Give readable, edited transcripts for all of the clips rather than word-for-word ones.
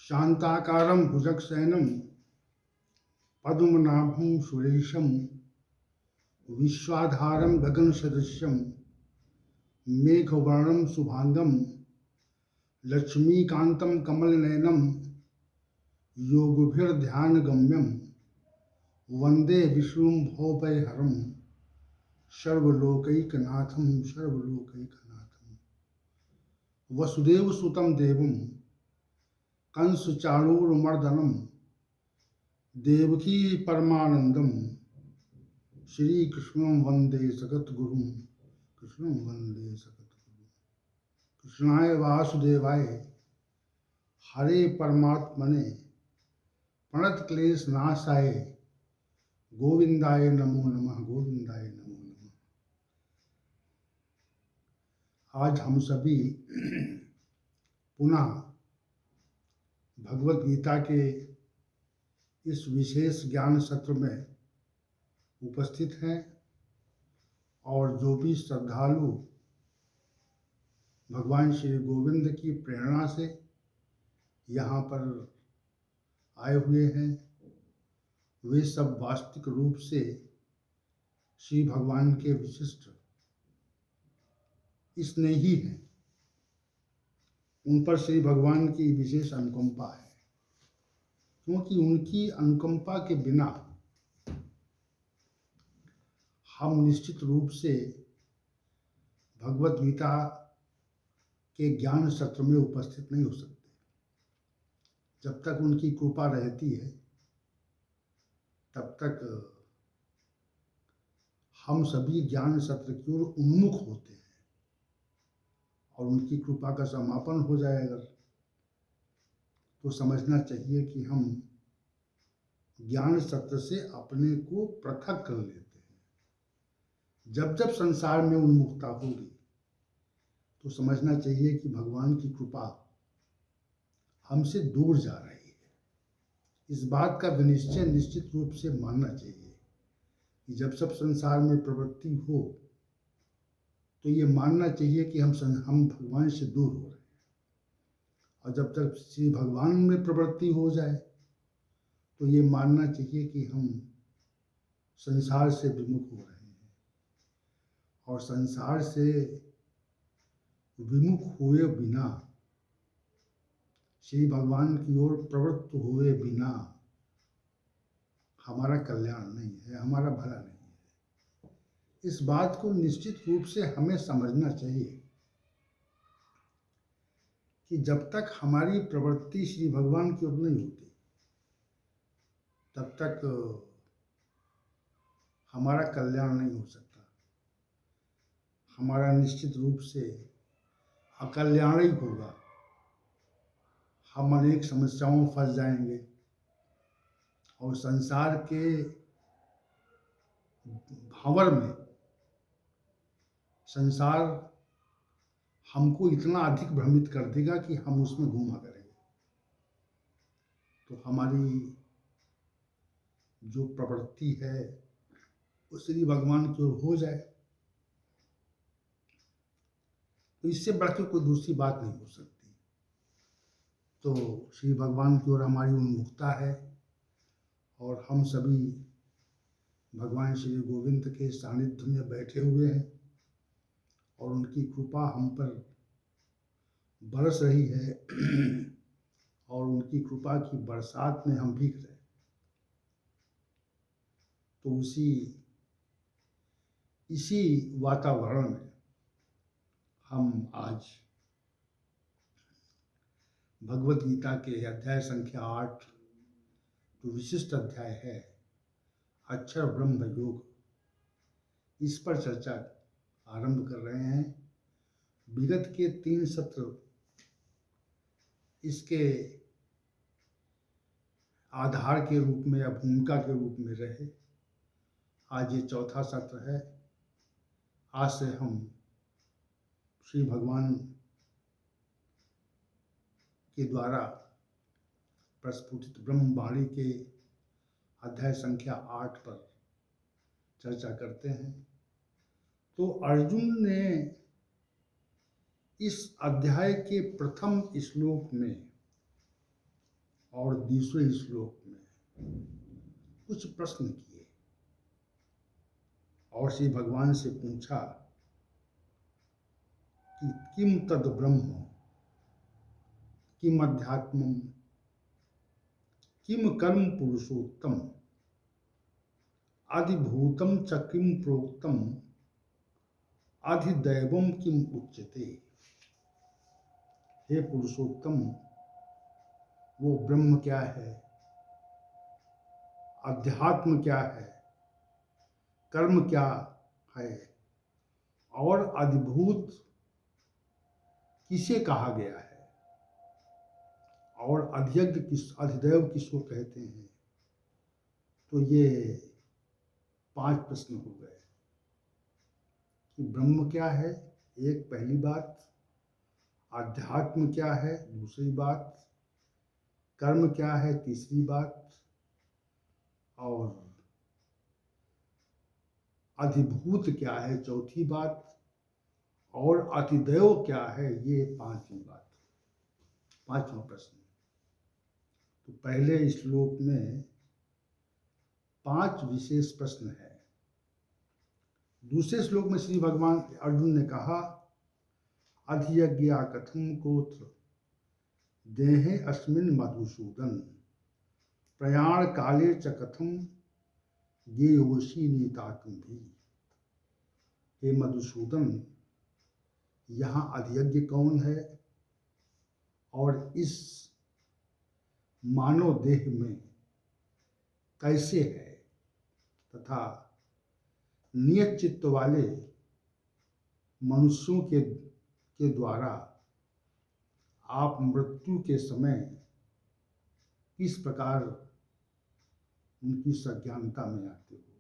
शांताकारं भुजगशयनं पद्मनाभं सुरेशं विश्वाधारं गगनसदृशं मेघवर्णं शुभांगं लक्ष्मीकान्तं कमलनयनं योगभिर्ध्यानगम्यं वन्दे विष्णुं भवभयहरं सर्वलोकैकनाथं वसुदेवसुतं देवं कंसचाणूरमर्दनं देवकी परमानंदम श्री कृष्णं वंदे जगद्गुरुं कृष्णं वंदे जगद्गुरुं कृष्णाय वासुदेवाय हरे परमात्मने प्रणतक्लेश नाशाय गोविंदाय नमो नमः गोविंदाय नमो नमः। आज हम सभी पुनः भगवत गीता के इस विशेष ज्ञान सत्र में उपस्थित हैं और जो भी श्रद्धालु भगवान श्री गोविंद की प्रेरणा से यहाँ पर आए हुए हैं वे सब वास्तविक रूप से श्री भगवान के विशिष्ट स्नेही हैं। उन पर श्री भगवान की विशेष अनुकंपा है, क्योंकि उनकी अनुकंपा के बिना हम निश्चित रूप से भगवत गीता के ज्ञान सत्र में उपस्थित नहीं हो सकते। जब तक उनकी कृपा रहती है तब तक हम सभी ज्ञान सत्र की ओर उन्मुख होते हैं और उनकी कृपा का समापन हो जाए अगर तो समझना चाहिए कि हम ज्ञान सत्र से अपने को पृथक कर लेते हैं। जब जब संसार में उन्मुखता होगी तो समझना चाहिए कि भगवान की कृपा हमसे दूर जा रही है। इस बात का विनिश्चय निश्चित रूप से मानना चाहिए कि जब सब संसार में प्रवृत्ति हो तो ये मानना चाहिए कि हम भगवान से दूर हो रहे हैं, और जब तक श्री भगवान में प्रवृत्ति हो जाए तो ये मानना चाहिए कि हम संसार से विमुख हो रहे हैं। और संसार से विमुख हुए बिना, श्री भगवान की ओर प्रवृत्त हुए बिना हमारा कल्याण नहीं है, हमारा भला नहीं है। इस बात को निश्चित रूप से हमें समझना चाहिए कि जब तक हमारी प्रवृत्ति श्री भगवान की ओर नहीं होती तब तक हमारा कल्याण नहीं हो सकता। हमारा निश्चित रूप से अकल्याण ही होगा। हम अनेक समस्याओं में फंस जाएंगे और संसार के भंवर में संसार हमको इतना अधिक भ्रमित कर देगा कि हम उसमें घूमा करेंगे। तो हमारी जो प्रवृत्ति है वो श्री भगवान की ओर हो जाए तो इससे बढ़कर कोई दूसरी बात नहीं हो सकती। तो श्री भगवान की ओर हमारी उन्मुखता है और हम सभी भगवान श्री गोविंद के सानिध्य में बैठे हुए हैं और उनकी कृपा हम पर बरस रही है और उनकी कृपा की बरसात में हम भीग रहे हैं। तो इसी वातावरण में हम आज भगवत गीता के अध्याय संख्या 8 जो विशिष्ट अध्याय है अक्षर ब्रह्म योग, इस पर चर्चा आरंभ कर रहे हैं। विगत के 3 सत्र इसके आधार के रूप में या भूमिका के रूप में रहे। आज ये चौथा सत्र है। आज से हम श्री भगवान के द्वारा प्रस्फुटित ब्रह्मवाणी के अध्याय संख्या 8 पर चर्चा करते हैं। तो अर्जुन ने इस अध्याय के प्रथम श्लोक में और दूसरे श्लोक में कुछ प्रश्न किए और श्री भगवान से पूछा कि किम तद ब्रह्म, किम अध्यात्मम, किम कर्म पुरुषोत्तम, अधिभूतम च किम प्रोक्तम, अधिदैवम किम उच्यते। हे पुरुषोत्तम, वो ब्रह्म क्या है, अध्यात्म क्या है, कर्म क्या है और अधिभूत किसे कहा गया है और अधिदैव किसको कहते हैं। तो ये 5 प्रश्न हो गए कि ब्रह्म क्या है, एक पहली बात, अध्यात्म क्या है दूसरी बात, कर्म क्या है तीसरी बात, और अधिभूत क्या है चौथी बात, और अतिदेव क्या है ये 5वीं बात, 5वां प्रश्न। तो पहले श्लोक में 5 विशेष प्रश्न है। दूसरे श्लोक में श्री भगवान अर्जुन ने कहा, अधियज्ञा कथम कोत्र देहे अस्मिन् मधुसूदन, प्रयाण काले च कथम गेयोषि नीतात्म भी। हे मधुसूदन, यहाँ अधियज्ञ कौन है और इस मानव देह में कैसे है, तथा नियत चित्त वाले मनुष्यों के द्वारा आप मृत्यु के समय किस प्रकार उनकी सज्ञानता में आते हो।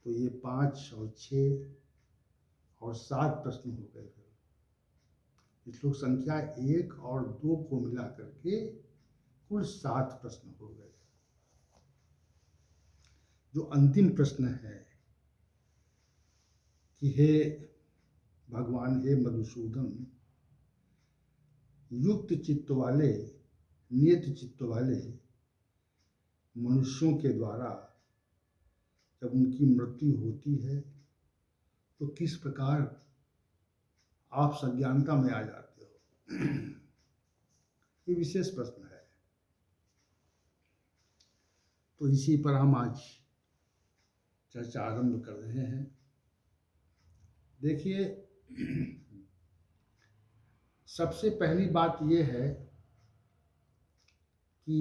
तो ये 5 और 6 और 7 प्रश्न हो गए। श्लोक संख्या 1 और 2 को मिला करके कुल 7 प्रश्न हो गए। जो अंतिम प्रश्न है कि हे भगवान, हे मधुसूदन, युक्त चित्त वाले, नियत चित्त वाले मनुष्यों के द्वारा जब उनकी मृत्यु होती है तो किस प्रकार आप सज्ञानता में आ जाते हो। ये विशेष प्रश्न है। तो इसी पर हम आज चर्चा आरंभ कर रहे हैं। देखिए, सबसे पहली बात यह है कि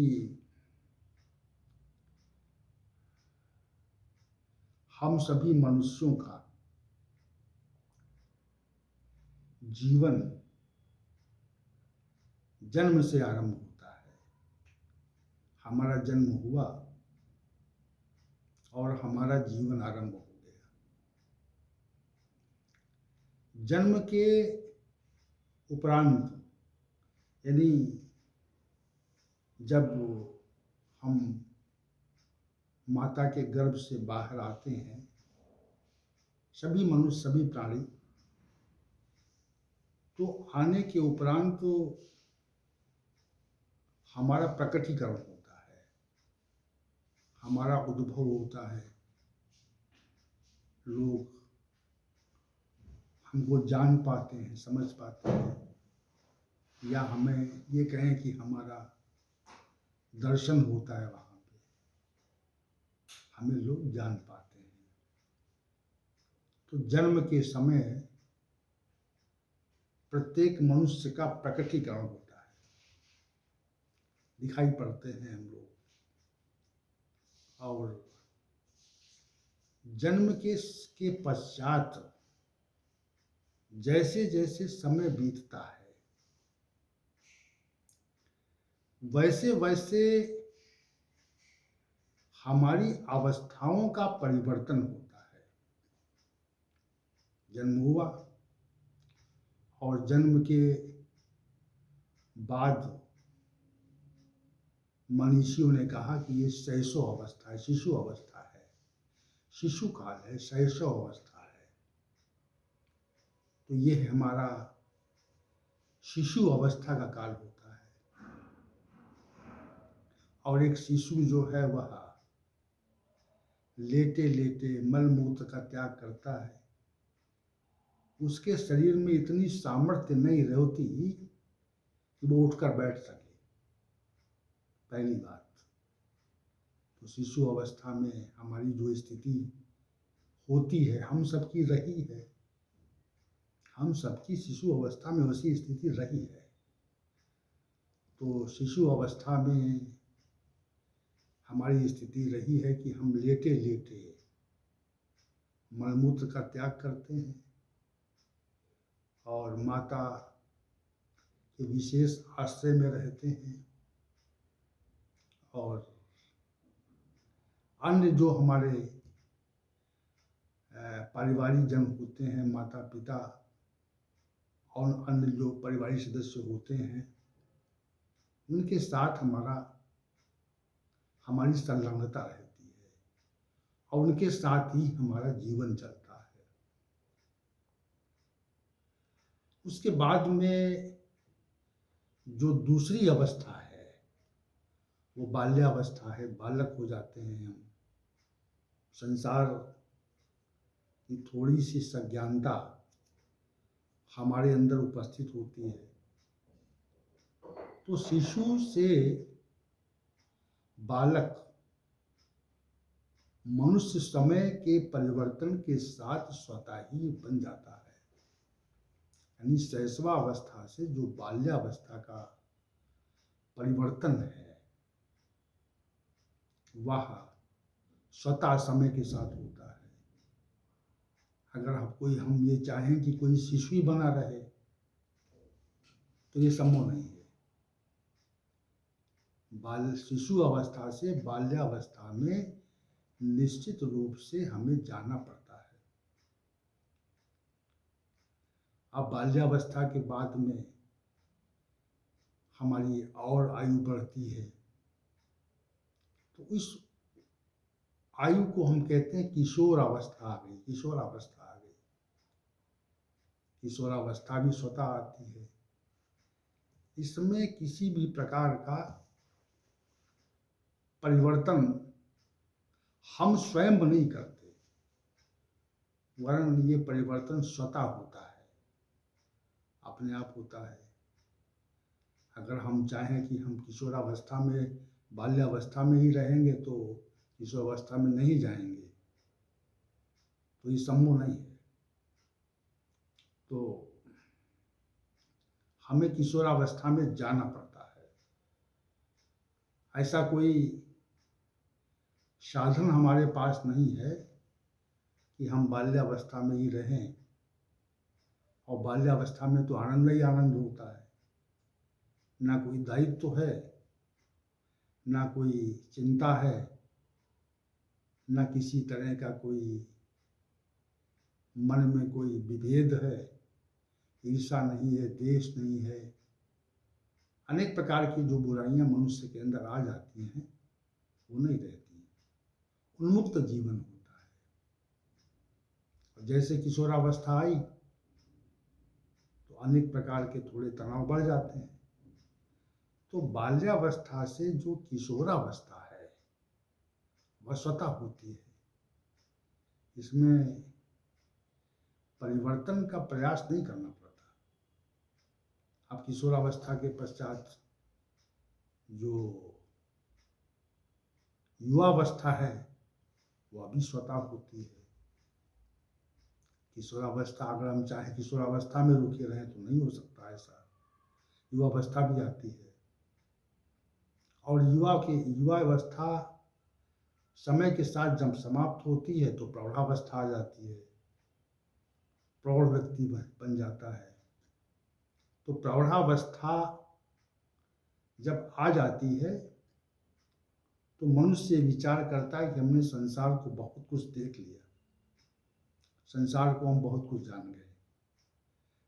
हम सभी मनुष्यों का जीवन जन्म से आरंभ होता है। हमारा जन्म हुआ और हमारा जीवन आरंभ हो गया। जन्म के उपरांत, यानी जब हम माता के गर्भ से बाहर आते हैं, सभी मनुष्य, सभी प्राणी, तो आने के उपरांत तो हमारा प्रकटीकरण होता है, हमारा उद्भव होता है। लोग हमको जान पाते हैं, समझ पाते हैं, या हमें ये कहें कि हमारा दर्शन होता है, वहाँ पे हमें लोग जान पाते हैं। तो जन्म के समय प्रत्येक मनुष्य का प्रकटीकरण होता है, दिखाई पड़ते हैं हम लोग। और जन्म के पश्चात जैसे जैसे समय बीतता है, वैसे वैसे हमारी अवस्थाओं का परिवर्तन होता है। जन्म हुआ और जन्म के बाद मनीषियों ने कहा कि ये शैशव अवस्था है, शिशु अवस्था है, शिशु काल है, शैशव अवस्था है। तो ये हमारा शिशु अवस्था का काल होता है। और एक शिशु जो है वह लेटे लेटे मल मूत्र का त्याग करता है, उसके शरीर में इतनी सामर्थ्य नहीं रहती कि वो उठकर बैठ सके। पहली बात तो शिशु अवस्था में हमारी जो स्थिति होती है, हम सबकी रही है, हम सबकी शिशु अवस्था में वैसी स्थिति रही है। तो शिशु अवस्था में हमारी स्थिति रही है कि हम लेटे लेटे मलमूत्र का त्याग करते हैं और माता के विशेष आश्रय में रहते हैं, और अन्य जो हमारे पारिवारिक जन होते हैं, माता पिता और अन्य जो पारिवारिक सदस्य होते हैं, उनके साथ हमारी संलग्नता रहती है और उनके साथ ही हमारा जीवन चलता है। उसके बाद में जो दूसरी अवस्था है वो बाल्यावस्था है। बालक हो जाते हैं हम, संसार की थोड़ी सी सज्ञानता हमारे अंदर उपस्थित होती है। तो शिशु से बालक मनुष्य समय के परिवर्तन के साथ स्वतः ही बन जाता है। यानी शैशवावस्था से जो बाल्यावस्था का परिवर्तन है वह स्वतः समय के साथ होता है। अगर हम ये चाहें कि कोई शिशु ही बना रहे तो ये संभव नहीं है। शिशु अवस्था से बाल्यावस्था में निश्चित रूप से हमें जाना पड़ता है। अब बाल्यावस्था के बाद में हमारी और आयु बढ़ती है, तो इस आयु को हम कहते हैं किशोर अवस्था आ गई, किशोरावस्था आ गई। किशोरावस्था भी स्वतः आती है। इसमें किसी भी प्रकार का परिवर्तन हम स्वयं नहीं करते, वरन ये परिवर्तन स्वतः होता है, अपने आप होता है। अगर हम चाहें कि हम किशोरावस्था में बाल्यावस्था में ही रहेंगे तो किशोरावस्था में नहीं जाएंगे, तो ये संभव नहीं है। तो हमें किशोरावस्था में जाना पड़ता है। ऐसा कोई साधन हमारे पास नहीं है कि हम बाल्यावस्था में ही रहें, और बाल्यावस्था में तो आनंद ही आनंद होता है। ना कोई दायित्व तो है, ना कोई चिंता है, ना किसी तरह का कोई मन में कोई विभेद है, ईर्षा नहीं है, देश नहीं है। अनेक प्रकार की जो बुराइयां मनुष्य के अंदर आ जाती हैं वो नहीं रहती हैं। उन्मुक्त जीवन होता है। और जैसे किशोरावस्था आई तो अनेक प्रकार के थोड़े तनाव बढ़ जाते हैं। तो बाल्यावस्था से जो किशोरावस्था है वह स्वतः होती है। इसमें परिवर्तन का प्रयास नहीं करना पड़ता। अब किशोरावस्था के पश्चात जो युवावस्था है वह भी स्वतः होती है। किशोरावस्था अगर हम चाहें किशोरावस्था में रुके रहें तो नहीं हो सकता ऐसा। युवावस्था भी आती है, और युवावस्था समय के साथ जब समाप्त होती है तो प्रौढ़ावस्था आ जाती है, प्रौढ़ व्यक्ति बन जाता है। तो प्रौढ़ावस्था जब आ जाती है तो मनुष्य विचार करता है कि हमने संसार को बहुत कुछ देख लिया, संसार को हम बहुत कुछ जान गए।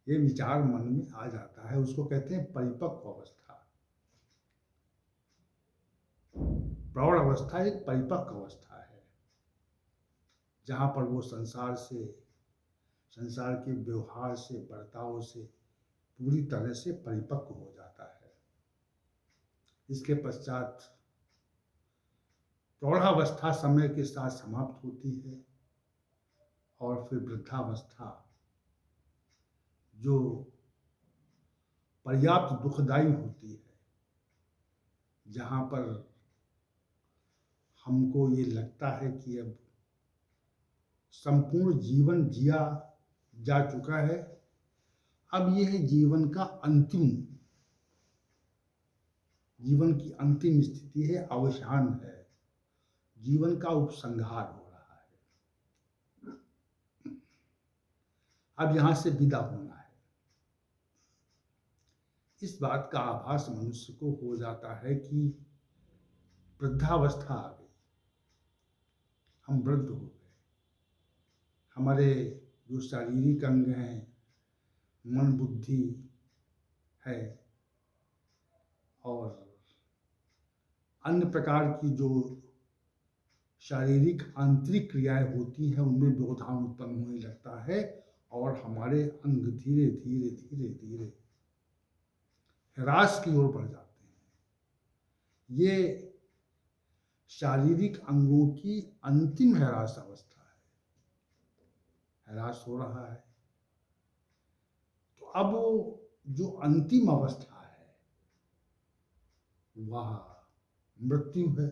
ये विचार मन में आ जाता है, उसको कहते हैं परिपक्व अवस्था। प्रौढ़ अवस्था एक परिपक्व अवस्था है, जहाँ पर वो संसार के व्यवहार से, बर्ताव से पूरी तरह से परिपक्व हो जाता है। इसके पश्चात प्रौढ़ावस्था समय के साथ समाप्त होती है और फिर वृद्धावस्था जो पर्याप्त दुखदायी होती है, जहाँ पर हमको ये लगता है कि अब संपूर्ण जीवन जिया जा चुका है, अब यह जीवन की अंतिम स्थिति है, अवसान है, जीवन का उपसंहार हो रहा है, अब यहाँ से विदा होना है। इस बात का आभास मनुष्य को हो जाता है कि वृद्धावस्था आ गई, हम वृद्ध हो गए, हमारे जो शारीरिक अंग हैं, मन बुद्धि है और अन्य प्रकार की जो शारीरिक आंतरिक क्रियाएं होती हैं उनमें व्यवधान उत्पन्न होने लगता है और हमारे अंग धीरे धीरे धीरे धीरे ह्रास की ओर बढ़ जाते हैं। ये शारीरिक अंगों की अंतिम ह्रास अवस्था है, ह्रास हो रहा है। तो अब जो अंतिम अवस्था है वह मृत्यु है।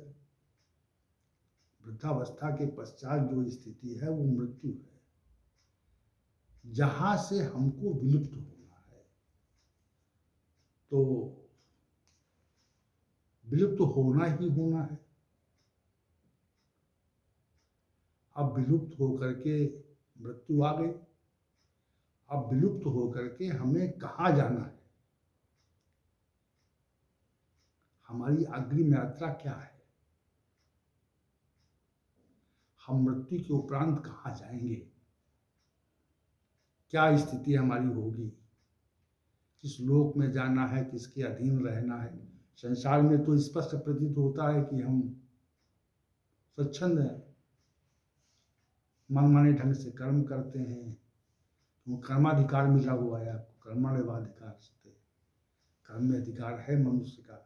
वृद्धावस्था के पश्चात जो स्थिति है वो मृत्यु है, जहां से हमको विलुप्त होना है। तो विलुप्त होना ही होना है। अब विलुप्त होकर के मृत्यु आ गई, अब विलुप्त होकर के हमें कहाँ जाना है, हमारी अग्रिम यात्रा क्या है, हम मृत्यु के उपरांत कहाँ जाएंगे, क्या स्थिति हमारी होगी, किस लोक में जाना है, किसके अधीन रहना है। संसार में तो स्पष्ट प्रतीत होता है कि हम स्वच्छंद हैं, मनमाने ढंग से कर्म करते हैं, तो कर्माधिकार मिला हुआ है आपको, कर्मण्येवाधिकार से कर्म में अधिकार है मनुष्य का।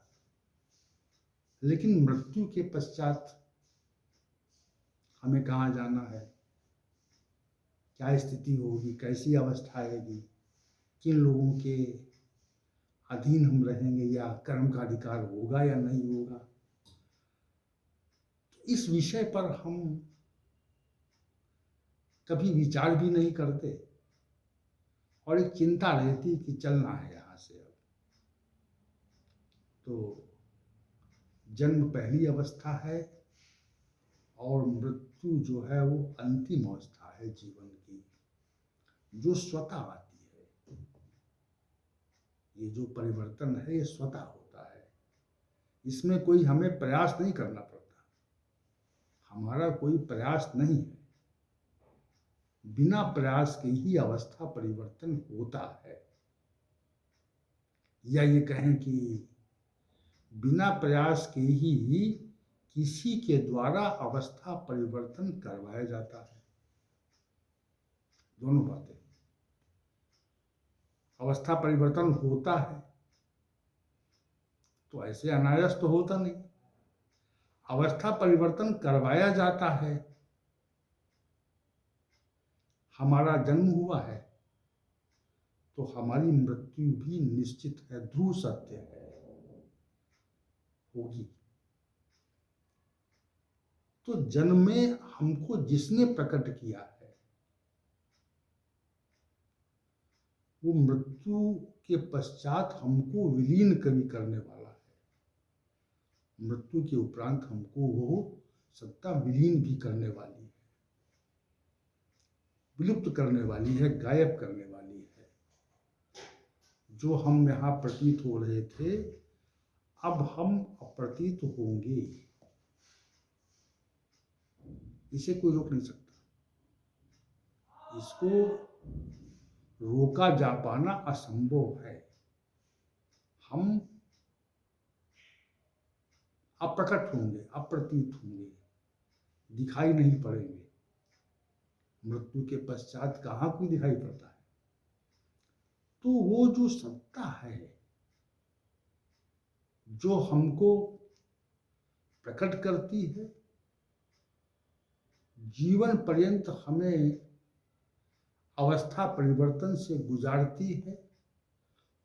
लेकिन मृत्यु के पश्चात हमें कहाँ जाना है, क्या स्थिति होगी, कैसी अवस्था आएगी, किन लोगों के अधीन हम रहेंगे, या कर्म का अधिकार होगा या नहीं होगा। तो इस विषय पर हम कभी विचार भी नहीं करते और एक चिंता रहती कि चलना है यहाँ से। अब तो जन्म पहली अवस्था है और मृत्यु जो है वो अंतिम अवस्था है जीवन की, जो स्वतः आती है। ये जो परिवर्तन है ये स्वतः होता है, इसमें कोई हमें प्रयास नहीं करना पड़ता, हमारा कोई प्रयास नहीं है, बिना प्रयास के ही अवस्था परिवर्तन होता है। या ये कहें कि बिना प्रयास के ही किसी के द्वारा अवस्था परिवर्तन करवाया जाता है। दोनों बातें, अवस्था परिवर्तन होता है तो ऐसे अनायास तो होता नहीं, अवस्था परिवर्तन करवाया जाता है। हमारा जन्म हुआ है तो हमारी मृत्यु भी निश्चित है, ध्रुव सत्य है, होगी। तो जन्म में हमको जिसने प्रकट किया है वो मृत्यु के पश्चात हमको विलीन कभी करने वाला है। मृत्यु के उपरांत हमको वो सत्ता विलीन भी करने वाली है, विलुप्त करने वाली है, गायब करने वाली है। जो हम यहाँ प्रतीत हो रहे थे अब हम अप्रतीत होंगे, इसे कोई रोक नहीं सकता, इसको रोका जा पाना असंभव है। हम अप्रकट होंगे, अप्रतीत होंगे, दिखाई नहीं पड़ेंगे। मृत्यु के पश्चात कहाँ कोई दिखाई पड़ता है। तो वो जो सत्ता है जो हमको प्रकट करती है जीवन पर्यंत हमें अवस्था परिवर्तन से गुजारती है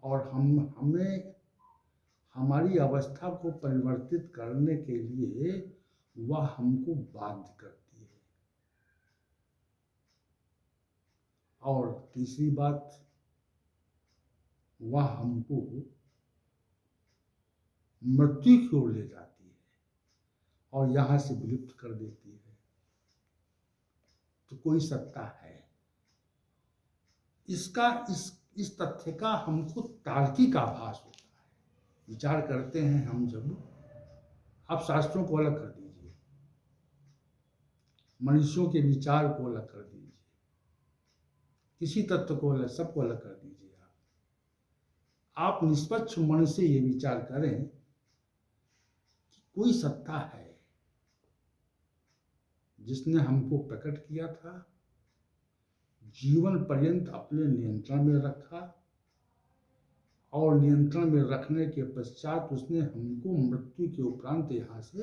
और हमें हमारी अवस्था को परिवर्तित करने के लिए वह हमको बाध्य करती है। और तीसरी बात, वह हमको मृत्यु की ओर ले जाती है और यहाँ से विलुप्त कर देती है। तो कोई सत्ता है, इस तथ्य का हमको तार्किक आभास होता है। विचार करते हैं हम जब, आप शास्त्रों को अलग कर दीजिए, मनुष्यों के विचार को अलग कर दीजिए, किसी तत्व को अलग, सबको अलग कर दीजिए। आप निष्पक्ष मन से ये विचार करें कि कोई सत्ता है जिसने हमको प्रकट किया था, जीवन पर्यंत अपने नियंत्रण में रखा और नियंत्रण में रखने के पश्चात उसने हमको मृत्यु के उपरांत यहाँ से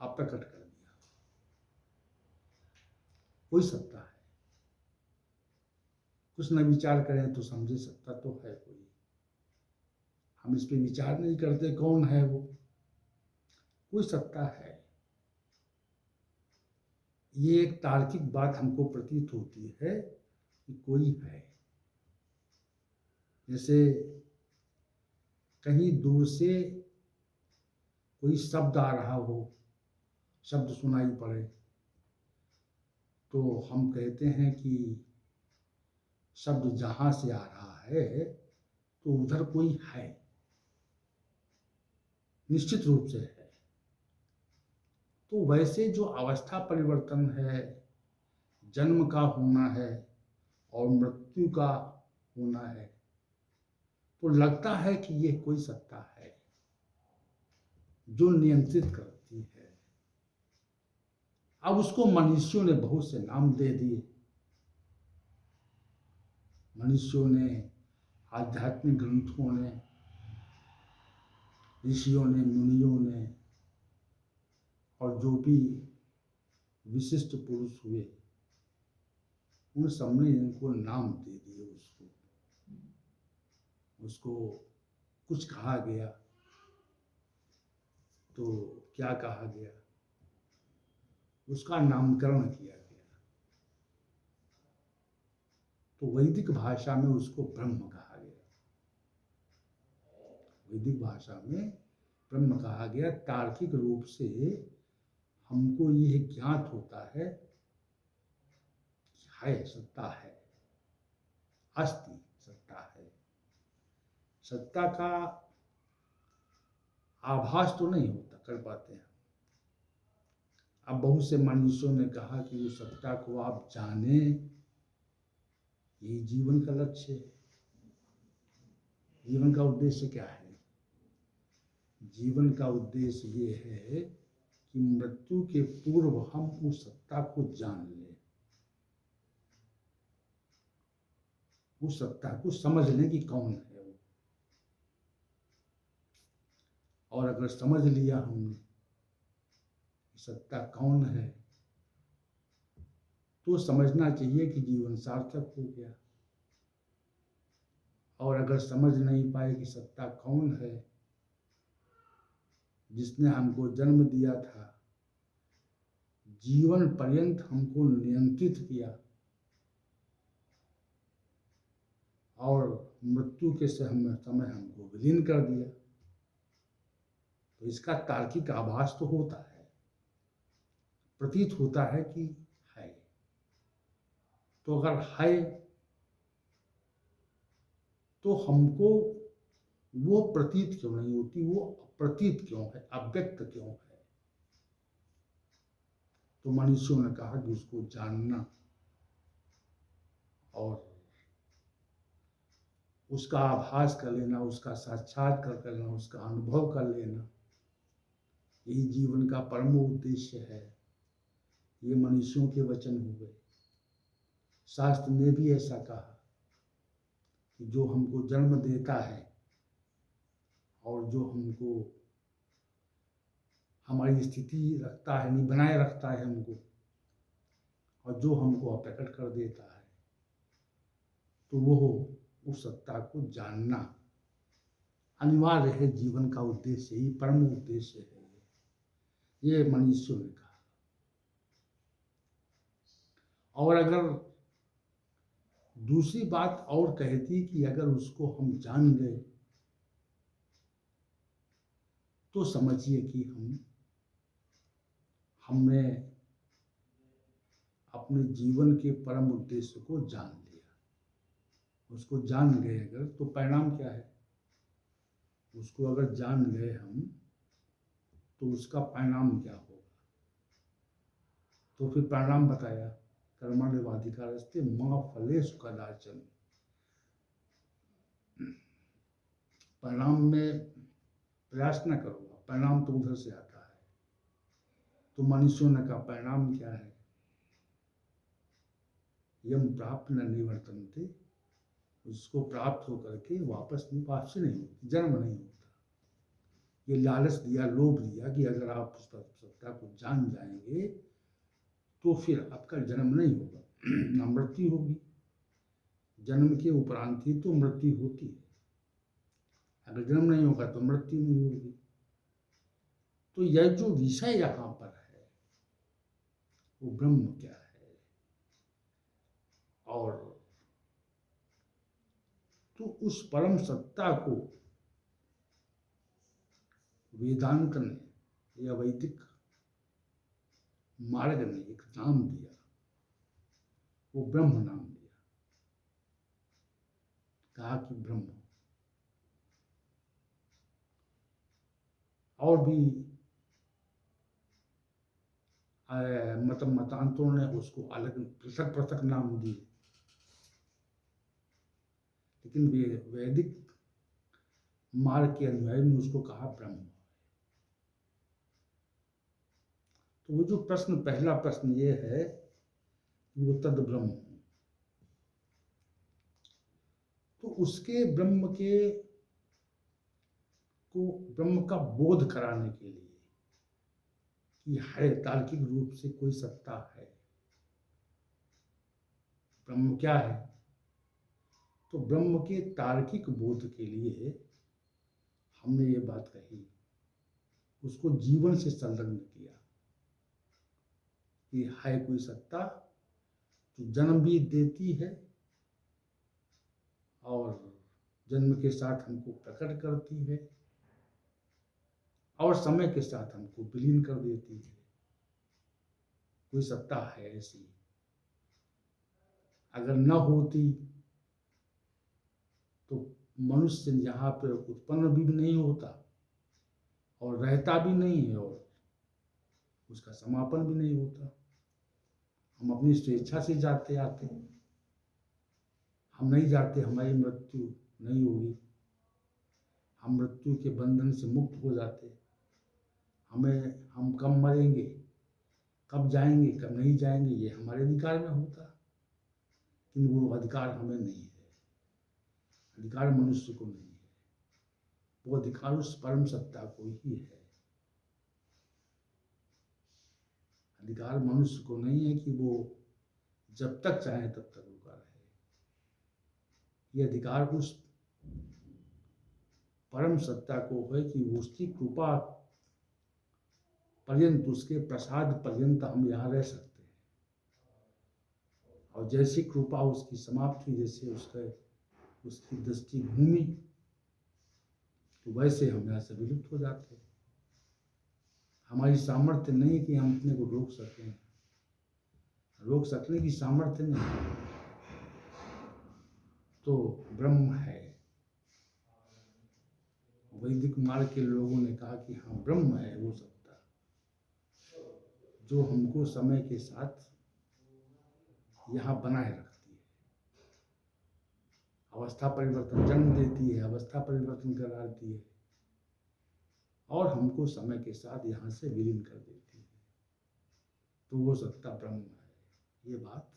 अप्रकट कर दिया। कोई सत्ता है, कुछ न विचार करें तो समझे सत्ता तो है कोई। हम इस पे विचार नहीं करते कौन है वो, कोई सत्ता है। ये एक तार्किक बात हमको प्रतीत होती है कि कोई है। जैसे कहीं दूर से कोई शब्द आ रहा हो, शब्द सुनाई पड़े, तो हम कहते हैं कि शब्द जहाँ से आ रहा है तो उधर कोई है, निश्चित रूप से है। तो वैसे जो अवस्था परिवर्तन है, जन्म का होना है और मृत्यु का होना है, तो लगता है कि ये कोई सत्ता है जो नियंत्रित करती है। अब उसको मनुष्यों ने बहुत से नाम दे दिए। मनुष्यों ने, आध्यात्मिक ग्रंथों ने, ऋषियों ने, मुनियों ने और जो भी विशिष्ट पुरुष हुए, उन सबने इनको नाम दे दिए। उसको कुछ कहा गया तो क्या कहा गया, उसका नामकरण किया गया। तो वैदिक भाषा में उसको ब्रह्म कहा गया। वैदिक भाषा में ब्रह्म कहा गया। तार्किक रूप से हमको यह ज्ञात होता है कि है, सत्ता है, अस्ति, सत्ता है। सत्ता का आभास तो नहीं होता कर पाते हैं। अब बहुत से मनुष्यों ने कहा कि उस सत्ता को आप जाने, यही जीवन का लक्ष्य है। जीवन का उद्देश्य क्या है? जीवन का उद्देश्य ये है कि मृत्यु के पूर्व हम उस सत्ता को जान लें, उस सत्ता को समझ लें कि कौन है वो। और अगर समझ लिया हमने कि सत्ता कौन है, तो समझना चाहिए कि जीवन सार्थक हो गया। और अगर समझ नहीं पाए कि सत्ता कौन है, जिसने हमको जन्म दिया था, जीवन पर्यंत हमको नियंत्रित किया और मृत्यु के समय हमको विलीन कर दिया, तो इसका तार्किक आभास तो होता है, प्रतीत होता है कि है। तो अगर है तो हमको वो प्रतीत क्यों नहीं होती, वो अप्रतीत क्यों है, अव्यक्त क्यों है? तो मनुष्यों ने कहा कि उसको जानना और उसका आभास कर लेना, उसका साक्षात्कार कर लेना, उसका अनुभव कर लेना, यही जीवन का परम उद्देश्य है। ये मनुष्यों के वचन हुए। शास्त्र ने भी ऐसा कहा कि जो हमको जन्म देता है और जो हमको हमारी स्थिति रखता है, नहीं बनाए रखता है हमको, और जो हमको अप्रकट कर देता है, तो वो उस सत्ता को जानना अनिवार्य है। जीवन का उद्देश्य ही परम उद्देश्य है, ये मनीषियों ने कहा। और अगर दूसरी बात और कहती कि अगर उसको हम जान गए तो समझिए कि हमने अपने जीवन के परम उद्देश्य को जान लिया। उसको जान गए अगर, तो परिणाम क्या है? उसको अगर जान गए हम, तो उसका परिणाम क्या होगा? तो फिर परिणाम बताया, कर्मण्येवाधिकारस्ते मा फलेषु कदाचन। परिणाम में प्रयास न करो, परिणाम तो उधर से आता है। तो मनुष्यों ने कहा परिणाम क्या है? यम प्राप्त न निवर्तन्ते, उसको प्राप्त होकर के वापसी नहीं होती, जन्म नहीं होता। ये लालच दिया, लोभ दिया कि अगर आप उस सत्ता को जान जाएंगे तो फिर आपका जन्म नहीं होगा, ना मृत्यु होगी। जन्म के उपरांत ही तो मृत्यु होती है। अगर जन्म नहीं होगा तो मृत्यु नहीं होगी। तो यह जो विषय यहाँ पर है वो ब्रह्म क्या है, और तो उस परम सत्ता को वेदांत ने या वैदिक मार्ग ने एक नाम दिया, वो ब्रह्म नाम दिया। कहा कि ब्रह्म। और भी मतांतरों ने उसको अलग पृथक पृथक नाम दिए, लेकिन वैदिक मार्ग के अनुयायी ने उसको कहा ब्रह्म। तो वो जो प्रश्न, पहला प्रश्न ये है कि वो तद ब्रह्म, तो उसके ब्रह्म को ब्रह्म का बोध कराने के लिए कि है तार्किक रूप से कोई सत्ता है, ब्रह्म क्या है, तो ब्रह्म के तार्किक बोध के लिए हमने ये बात कही, उसको जीवन से संलग्न किया कि है कोई सत्ता जो जन्म भी देती है और जन्म के साथ हमको प्रकट करती है और समय के साथ हमको विलीन कर देती है। कोई सत्ता है ऐसी, अगर न होती तो मनुष्य यहाँ पे उत्पन्न भी नहीं होता और रहता भी नहीं है और उसका समापन भी नहीं होता। हम अपनी स्वेच्छा से जाते आते, हम नहीं जाते, हमारी मृत्यु नहीं होगी, हम मृत्यु के बंधन से मुक्त हो जाते। हम कब मरेंगे, कब जाएंगे, कब नहीं जाएंगे, ये हमारे अधिकार में होता, लेकिन वो अधिकार हमें नहीं है। अधिकार मनुष्य को नहीं है, वो अधिकार उस परम सत्ता को ही है। अधिकार मनुष्य को नहीं है कि वो जब तक चाहे तब तक रुका रहे। ये अधिकार उस परम सत्ता को है कि उसकी कृपा पर्यंत, उसके प्रसाद पर्यंत हम यहाँ रह सकते हैं, और जैसी कृपा उसकी समाप्त हुई, जैसे उसकी दृष्टि घूमी, तो वैसे हम यहाँ से विलुप्त हो जाते हैं। हमारी सामर्थ्य नहीं कि हम अपने को रोक सकें, रोक सकने की सामर्थ्य नहीं, तो ब्रह्म है। वैदिक मार्ग के लोगों ने कहा कि हाँ ब्रह्म है वो सत्ता जो हमको समय के साथ यहाँ बनाए रखती है, अवस्था परिवर्तन जन्म देती है, अवस्था परिवर्तन कराती है और हमको समय के साथ यहाँ से विलीन कर देती है। तो वो सत्ता ब्रह्म है। ये बात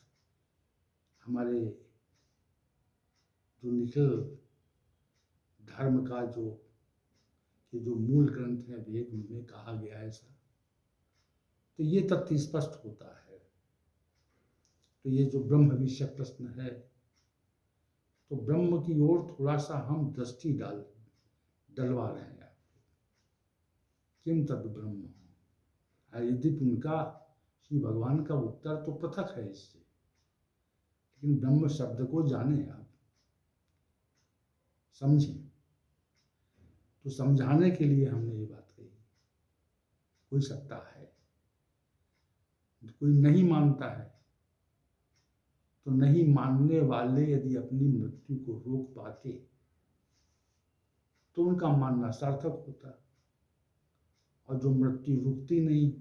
हमारे जो निखिल धर्म का जो मूल ग्रंथ है वेद में कहा गया है ऐसा, तो ये तथ्य स्पष्ट होता है तो ये जो ब्रह्म विषय प्रश्न है, तो ब्रह्म की ओर थोड़ा सा हम दृष्टि डलवा रहे हैं। किम तद ब्रह्म, यदि उनका श्री भगवान का उत्तर तो पृथक है इससे, लेकिन ब्रह्म शब्द को जाने आप, समझें। तो समझाने के लिए हमने ये बात कही। कोई सत्ता है, कोई नहीं मानता है, तो नहीं मानने वाले यदि अपनी मृत्यु को रोक पाते तो उनका मानना सार्थक होता। और जो मृत्यु रुकती नहीं,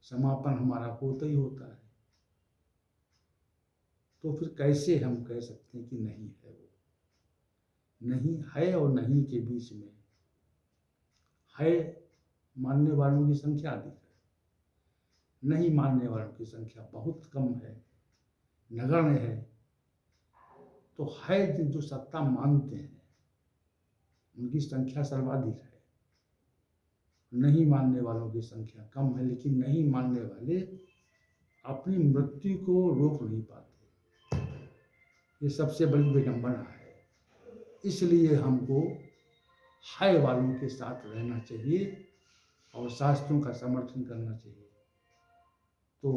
समापन हमारा होता ही होता है, तो फिर कैसे हम कह सकते हैं कि नहीं है। वो नहीं है और नहीं के बीच में है मानने वालों की संख्या अधिक है, नहीं मानने वालों की संख्या बहुत कम है, नगण्य है। तो है जो सत्ता मानते हैं उनकी संख्या सर्वाधिक है, नहीं मानने वालों की संख्या कम है, लेकिन नहीं मानने वाले अपनी मृत्यु को रोक नहीं पाते। ये सबसे बड़ी विडंबना है। इसलिए हमको है वालों के साथ रहना चाहिए और शास्त्रों का समर्थन करना चाहिए। तो